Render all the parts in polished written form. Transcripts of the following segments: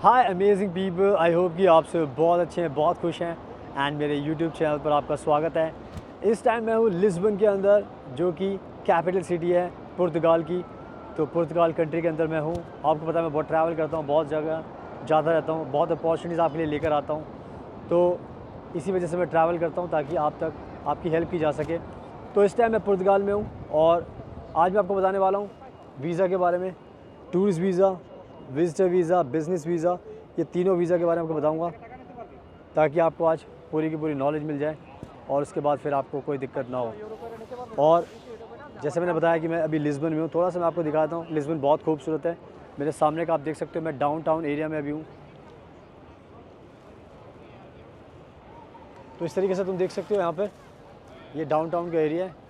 Hi amazing people, I hope कि आप सब बहुत अच्छे हैं, बहुत खुश हैं एंड मेरे यूट्यूब चैनल पर आपका स्वागत है। इस टाइम मैं हूँ लिस्बन के अंदर, जो कि कैपिटल सिटी है पुर्तगाल की। तो पुर्तगाल कंट्री के अंदर मैं हूँ। आपको पता है मैं बहुत ट्रैवल करता हूँ, बहुत जगह जाता रहता हूँ, बहुत अपॉर्चुनिटीज़ आपके लिए लेकर आता हूँ। तो इसी वजह से मैं ट्रैवल करता हूँ ताकि आप तक आपकी हेल्प की जा सके। तो इस टाइम मैं पुर्तगाल में हूँ और आज मैं आपको बताने वाला हूँ वीज़ा के बारे में। Tourist visa, visitor visa, business visa, ये तीनों वीज़ा के बारे में आपको बताऊंगा ताकि आपको आज पूरी की पूरी नॉलेज मिल जाए और उसके बाद फिर आपको कोई दिक्कत ना हो। और जैसे मैंने बताया कि मैं अभी लिस्बन में हूँ, थोड़ा सा मैं आपको दिखाता हूँ। लिस्बन बहुत खूबसूरत है। मेरे सामने का आप देख सकते हो, मैं डाउनटाउन एरिया में अभी हूँ। तो इस तरीके से तुम देख सकते हो, यहाँ पर ये डाउनटाउन का एरिया है।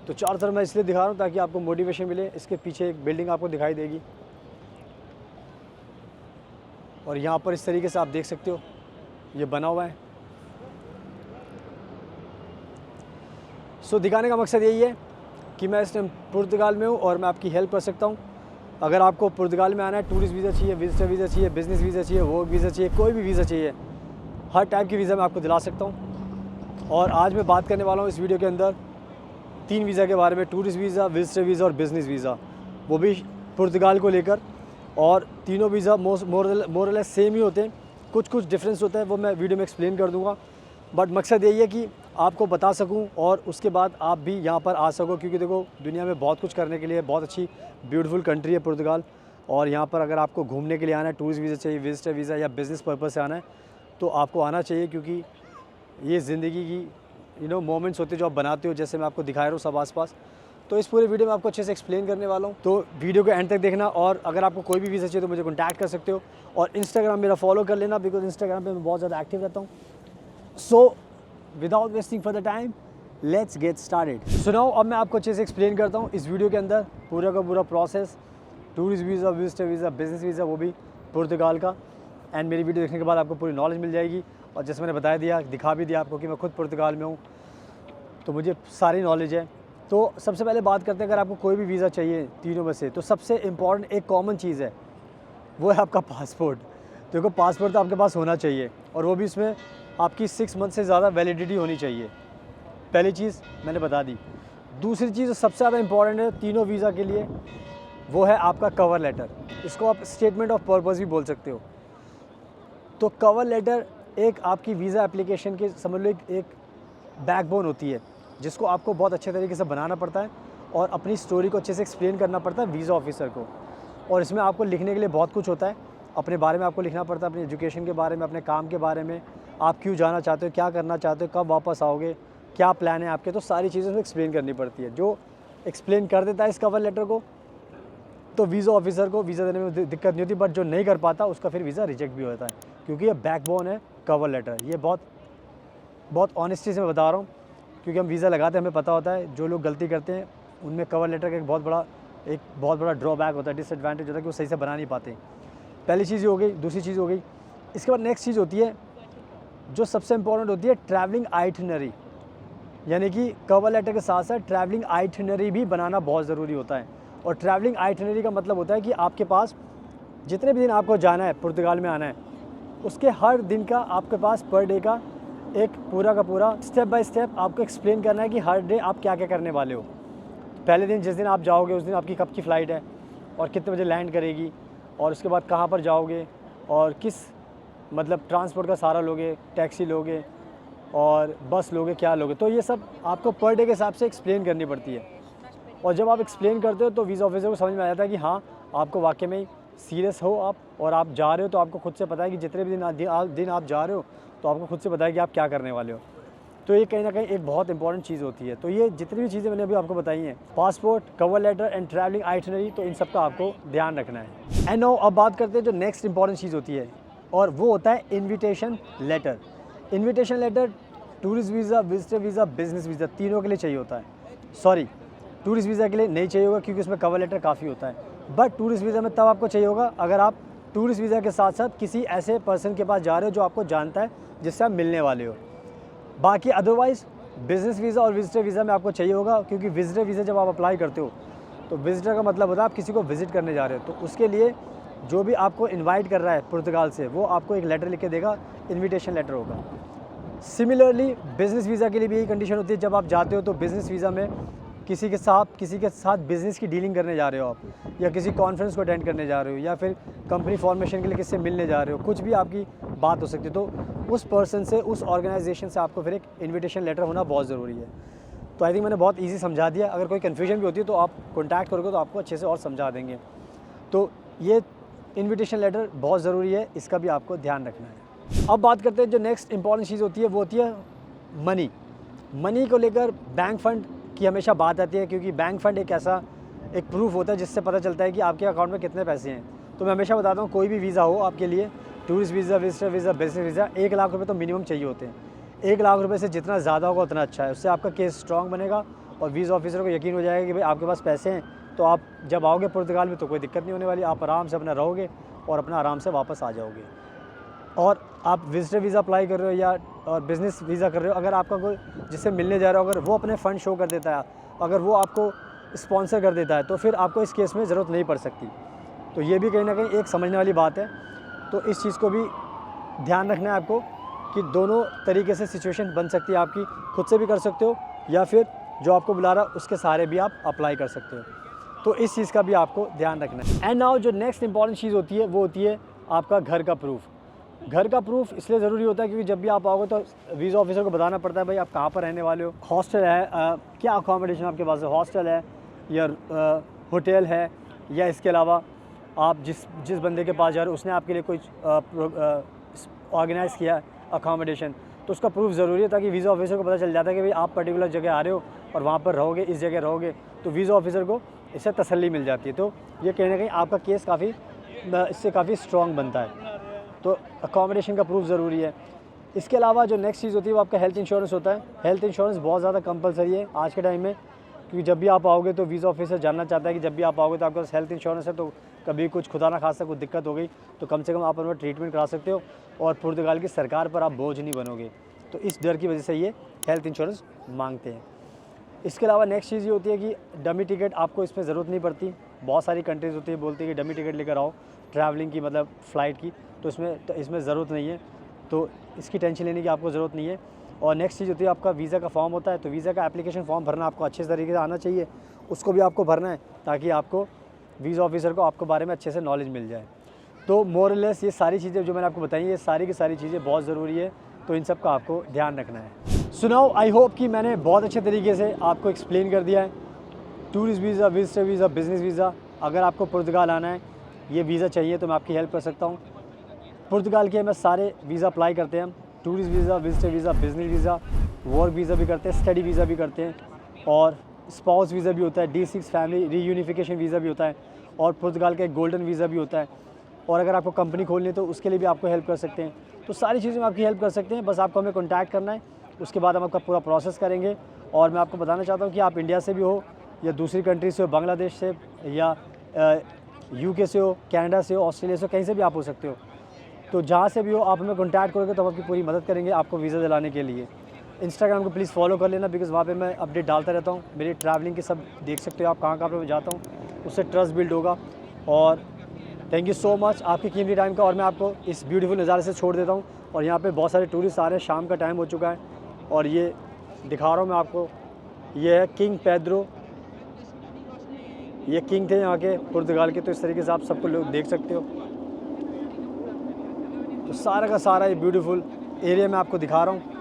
तो चारों तरफ मैं इसलिए दिखा रहा हूँ ताकि आपको मोटिवेशन मिले। इसके पीछे एक बिल्डिंग आपको दिखाई देगी और यहाँ पर इस तरीके से आप देख सकते हो ये बना हुआ है। सो दिखाने का मकसद यही है कि मैं इस टाइम पुर्तगाल में हूँ और मैं आपकी हेल्प कर सकता हूँ। अगर आपको पुर्तगाल में आना है, टूरिस्ट वीज़ा चाहिए, विजिटर वीज़ा चाहिए, बिज़नेस वीज़ा चाहिए, वर्क वीज़ा चाहिए, कोई भी वीज़ा चाहिए, हर टाइप की वीज़ा मैं आपको दिला सकता हूँ। और आज मैं बात करने वाला हूँ इस वीडियो के अंदर 3 वीज़ा के बारे में, टूरिस्ट वीज़ा, विजिटर वीज़ा और बिज़नेस वीज़ा, वो भी पुर्तगाल को लेकर। और तीनों वीज़ा मोरलेस सेम ही होते हैं, कुछ कुछ डिफरेंस होता है, वो मैं वीडियो में एक्सप्लेन कर दूंगा। बट मकसद यही है कि आपको बता सकूं और उसके बाद आप भी यहाँ पर आ सको, क्योंकि देखो दुनिया में बहुत कुछ करने के लिए, बहुत अच्छी ब्यूटीफुल कंट्री है पुर्तगाल। और यहाँ पर अगर आपको घूमने के लिए आना है, टूरिस्ट वीज़ा चाहिए, विजिटर वीज़ा या बिज़नेस पर्पज़ से आना है, तो आपको आना चाहिए, क्योंकि ये ज़िंदगी की मोमेंट्स होते हैं जो आप बनाते हो, जैसे मैं आपको दिखा रहा हूँ सब आस-पास। तो इस पूरे वीडियो में आपको अच्छे से एक्सप्लेन करने वाला हूँ, तो वीडियो को एंड तक देखना। और अगर आपको कोई भी वीज़ा चाहिए तो मुझे कॉन्टैक्ट कर सकते हो और इंस्टाग्राम मेरा फॉलो कर लेना, बिकॉज इंस्टाग्राम पे मैं बहुत ज़्यादा एक्टिव रहता हूँ। So without wasting for the time, let's get started. सुनाओ, अब मैं आपको अच्छे से एक्सप्लेन करता हूँ इस वीडियो के अंदर पूरा का पूरा process, tourist visa, visitor visa, business visa, वो भी पुर्तगाल का। एंड मेरी वीडियो देखने के बाद आपको पूरी नॉलेज मिल जाएगी। और जैसे मैंने बता दिया, दिखा भी दिया आपको कि मैं खुद पुर्तगाल में हूँ, तो मुझे सारी नॉलेज है। तो सबसे पहले बात करते हैं, अगर आपको कोई भी वीज़ा चाहिए तीनों में से, तो सबसे इम्पॉर्टेंट एक कॉमन चीज़ है, वो है आपका पासपोर्ट। देखो पासपोर्ट तो आपके पास होना चाहिए, और वो भी इसमें आपकी 6 मंथ से ज़्यादा वैलिडिटी होनी चाहिए। पहली चीज़ मैंने बता दी। दूसरी चीज़ सबसे ज़्यादा इम्पॉर्टेंट है तीनों वीज़ा के लिए, वो है आपका कवर लेटर। इसको आप स्टेटमेंट ऑफ पर्पज़ भी बोल सकते हो। तो कवर लेटर एक आपकी वीज़ा एप्लीकेशन के समझ लो एक बैकबोन होती है, जिसको आपको बहुत अच्छे तरीके से बनाना पड़ता है और अपनी स्टोरी को अच्छे से एक्सप्लेन करना पड़ता है वीज़ा ऑफिसर को। और इसमें आपको लिखने के लिए बहुत कुछ होता है, अपने बारे में आपको लिखना पड़ता है, अपनी एजुकेशन के बारे में, अपने काम के बारे में, आप क्यों जाना चाहते हो, क्या करना चाहते हो, कब वापस आओगे, क्या प्लान है आपके, तो सारी चीज़ें उसमें एक्सप्लेन करनी पड़ती है। जो एक्सप्लेन कर देता है इस कवर लेटर को, तो वीज़ा ऑफिसर को वीज़ा देने में दिक्कत नहीं होती। बट जो नहीं कर पाता उसका फिर वीज़ा रिजेक्ट भी होता है, क्योंकि ये बैकबोन है कवर लेटर। ये बहुत ऑनेस्टी से मैं बता रहा हूँ, क्योंकि हम वीज़ा लगाते हैं, हमें पता होता है जो लोग गलती करते हैं उनमें कवर लेटर का एक बहुत बड़ा ड्रॉबैक होता है, डिसएडवांटेज होता है कि वो सही से बना नहीं पाते। पहली चीज़ हो गई। दूसरी चीज़ हो गई, इसके बाद नेक्स्ट चीज़ होती है जो सबसे इंपॉर्टेंट होती है, ट्रैवलिंग आइटिनरी। यानी कि कवर लेटर के साथ साथ ट्रैवलिंग आइटिनरी भी बनाना बहुत ज़रूरी होता है। और ट्रैवलिंग आइटिनरी का मतलब होता है कि आपके पास जितने भी दिन आपको जाना है, पुर्तगाल में आना है, उसके हर दिन का आपके पास पर डे का एक पूरा का पूरा स्टेप बाय स्टेप आपको एक्सप्लेन करना है कि हर डे आप क्या क्या करने वाले हो। पहले दिन जिस दिन आप जाओगे उस दिन आपकी कब की फ़्लाइट है और कितने बजे लैंड करेगी, और उसके बाद कहाँ पर जाओगे और किस मतलब ट्रांसपोर्ट का सहारा लोगे, टैक्सी लोगे और बस लोगे, क्या लोगे। तो ये सब आपको पर डे के हिसाब से एक्सप्लेन करनी पड़ती है। और जब आप एक्सप्लेन करते हो तो वीज़ा ऑफिसर को समझ में आ जाता है कि हाँ, आपको वाकई में सीरियस हो आप, और आप जा रहे हो, तो आपको खुद से पता है कि जितने भी दिन आप जा रहे हो, तो आपको खुद से पता है कि आप क्या करने वाले हो। तो ये कहीं ना कहीं एक बहुत इंपॉर्टेंट चीज़ होती है। तो ये जितनी भी चीज़ें मैंने अभी आपको बताई हैं, passport, cover letter and travelling itinerary, तो इन सब का आपको ध्यान रखना है। एंड नाउ अब बात करते हैं जो नेक्स्ट इंपॉर्टेंट चीज़ होती है, और वो होता है invitation letter. Invitation letter tourist visa, visitor visa, business visa, तीनों के लिए चाहिए होता है। सॉरी, टूरिस्ट वीज़ा के लिए नहीं चाहिए होगा, क्योंकि उसमें कवर लेटर काफ़ी होता है। बट टूरिस्ट वीज़ा में तब आपको चाहिए होगा अगर आप टूरिस्ट वीज़ा के साथ साथ किसी ऐसे पर्सन के पास जा रहे हो जो आपको जानता है, जिससे आप मिलने वाले हो। बाकी अदरवाइज़ बिज़नेस वीज़ा और विजिटर वीज़ा में आपको चाहिए होगा, क्योंकि विजिटर वीज़ा जब आप अप्लाई करते हो तो विज़िटर का मतलब होता है आप किसी को विज़िट करने जा रहे हो, तो उसके लिए जो भी आपको इनवाइट कर रहा है पुर्तगाल से, वो आपको एक लेटर लिख के देगा, इनविटेशन लेटर होगा। सिमिलरली बिज़नेस वीज़ा के लिए भी यही कंडीशन होती है। जब आप जाते हो तो बिज़नेस वीज़ा में किसी के साथ बिज़नेस की डीलिंग करने जा रहे हो आप, या किसी कॉन्फ्रेंस को अटेंड करने जा रहे हो, या फिर कंपनी फॉर्मेशन के लिए किससे मिलने जा रहे हो, कुछ भी आपकी बात हो सकती है, तो उस पर्सन से, उस ऑर्गेनाइजेशन से आपको फिर एक इन्विटेशन लेटर होना बहुत ज़रूरी है। तो आई थिंक मैंने बहुत ईजी समझा दिया। अगर कोई कन्फ्यूजन भी होती है तो आप कॉन्टैक्ट करोगे तो आपको अच्छे से और समझा देंगे। तो ये इन्विटेशन लेटर बहुत ज़रूरी है, इसका भी आपको ध्यान रखना है। अब बात करते हैं जो नेक्स्ट इंपॉर्टेंट चीज़ होती है, वो होती है मनी। मनी को लेकर बैंक फ़ंड की हमेशा बात आती है, क्योंकि बैंक फ़ंड एक प्रूफ होता है जिससे पता चलता है कि आपके अकाउंट में कितने पैसे हैं। तो मैं हमेशा बताता हूँ, कोई भी वीज़ा हो आपके लिए, tourist visa, visitor visa, business visa, 1 lakh रुपये तो मिनिमम चाहिए होते हैं। 1 लाख रुपये से जितना ज़्यादा होगा उतना अच्छा है, उससे आपका केस स्ट्रॉन्ग बनेगा और वीज़ा ऑफिसर को यकीन हो जाएगा कि भाई आपके पास पैसे हैं, तो आप जब आओगे पुर्तगाल में तो कोई दिक्कत नहीं होने वाली, आप आराम से अपना रहोगे और अपना आराम से वापस आ जाओगे। और आप विजिटर वीज़ा अप्लाई कर रहे हो या और बिज़नेस वीज़ा कर रहे हो, अगर आपका कोई जिससे मिलने जा रहा हो, अगर वो अपने फ़ंड शो कर देता है, अगर वो आपको स्पॉन्सर कर देता है, तो फिर आपको इस केस में ज़रूरत नहीं पड़ सकती। तो ये भी कहीं ना कहीं एक समझने वाली बात है। तो इस चीज़ को भी ध्यान रखना है आपको कि दोनों तरीके से सिचुएशन बन सकती है आपकी, खुद से भी कर सकते हो या फिर जो आपको बुला रहा है उसके सहारे भी आप अप्लाई कर सकते हो। तो इस चीज़ का भी आपको ध्यान रखना है। एंड नाउ जो नेक्स्ट इंपॉर्टेंट चीज़ होती है वो होती है आपका घर का प्रूफ। घर का प्रूफ इसलिए ज़रूरी होता है क्योंकि जब भी आप आओगे तो वीज़ा ऑफिसर को बताना पड़ता है भाई आप कहाँ पर रहने वाले हो, हॉस्टल है, क्या अकोमोडेशन आपके पास है, हॉस्टल है या होटल है, या इसके अलावा आप जिस बंदे के पास जा रहे हो उसने आपके लिए कोई ऑर्गेनाइज़ किया अकोमोडेशन, तो उसका प्रूफ ज़रूरी है, ताकि वीज़ा ऑफिसर को पता चल जाता है कि भाई आप पर्टिकुलर जगह आ रहे हो और वहाँ पर रहोगे, इस जगह रहोगे, तो वीज़ा ऑफिसर को इससे तसल्ली मिल जाती है। तो ये कहीं ना कहीं आपका केस इससे काफ़ी स्ट्रॉन्ग बनता है। तो अकोमोडेशन का प्रूफ ज़रूरी है। इसके अलावा जो नेक्स्ट चीज़ होती है वो आपका हेल्थ इंश्योरेंस होता है। हेल्थ इंश्योरेंस बहुत ज़्यादा कंपलसरी है आज के टाइम में, क्योंकि जब भी आप आओगे तो वीज़ा ऑफिसर जानना चाहता है कि जब भी आप आओगे तो आपके पास हेल्थ इंश्योरेंस है, तो कभी कुछ खुदा ना खासा कुछ दिक्कत हो गई तो कम से कम आप अपना ट्रीटमेंट करा सकते हो और पुर्तगाल की सरकार पर आप बोझ नहीं बनोगे। तो इस डर की वजह से ये हेल्थ इंश्योरेंस मांगते हैं। इसके अलावा नेक्स्ट चीज़ ये होती है कि डमी टिकट आपको इसमें ज़रूरत नहीं पड़ती। बहुत सारी कंट्रीज़ होती है बोलती है कि डमी टिकट लेकर आओ ट्रैवलिंग की, मतलब फ़्लाइट की, तो इसमें ज़रूरत नहीं है, तो इसकी टेंशन लेने की आपको ज़रूरत नहीं है। और नेक्स्ट चीज़ होती है आपका वीज़ा का फॉर्म होता है, तो वीज़ा का एप्लीकेशन फॉर्म भरना आपको अच्छे तरीके से आना चाहिए, उसको भी आपको भरना है ताकि आपको वीज़ा ऑफिसर को आपके बारे में अच्छे से नॉलेज मिल जाए। तो मोर और लेस ये सारी चीज़ें जो मैंने आपको बताई, ये सारी की सारी चीज़ें बहुत ज़रूरी है, तो इन सब का आपको ध्यान रखना है। सुनाओ, आई होप कि मैंने बहुत अच्छे तरीके से आपको एक्सप्लेन कर दिया है tourist visa, visitor visa, business visa. अगर आपको पुर्तगाल आना है, ये वीज़ा चाहिए तो मैं आपकी हेल्प कर सकता हूँ। पुर्तगाल के मैं सारे वीज़ा अप्लाई करते हैं हम, tourist visa, visitor visa, business visa, work visa भी करते हैं, स्टडी वीज़ा भी करते हैं, और स्पाउस वीज़ा भी होता है, D6 फैमिली रीयूनिफिकेशन वीज़ा भी होता है, और पुर्तगाल का एक गोल्डन वीज़ा भी होता है। और अगर आपको कंपनी खोलनी है तो उसके लिए भी आपको हेल्प कर सकते हैं। तो सारी चीज़ें में आपकी हेल्प कर सकते हैं, बस आपको हमें कॉन्टैक्ट करना है, उसके बाद हम आपका पूरा प्रोसेस करेंगे। और मैं आपको बताना चाहता हूँ कि आप इंडिया से भी हो या दूसरी कंट्री से हो, बांग्लादेश से या UK से हो, कनाडा से हो, ऑस्ट्रेलिया से हो, कहीं से भी आप हो सकते हो। तो जहाँ से भी हो आप हमें कॉन्टैक्ट करोगे तो हम आपकी पूरी मदद करेंगे आपको वीज़ा दिलाने के लिए। इंस्टाग्राम को प्लीज़ फॉलो कर लेना, बिकॉज़ वहाँ पे मैं अपडेट डालता रहता हूँ। मेरी ट्रैवलिंग के सब देख सकते हो आप, कहाँ कहाँ पे मैं जाता हूँ, उससे ट्रस्ट बिल्ड होगा। और थैंक यू सो मच आपकी कीमती टाइम का। और मैं आपको इस ब्यूटीफुल नज़ारे से छोड़ देता हूँ। और यहाँ पे बहुत सारे टूरिस्ट आ रहे हैं, शाम का टाइम हो चुका है, और ये दिखा रहा हूँ मैं आपको, ये है किंग पेड्रो, ये किंग थे यहाँ के पुर्तगाल के। तो इस तरीके से आप सबको लोग देख सकते हो। तो सारा का सारा ये ब्यूटीफुल एरिया मैं आपको दिखा रहा हूँ।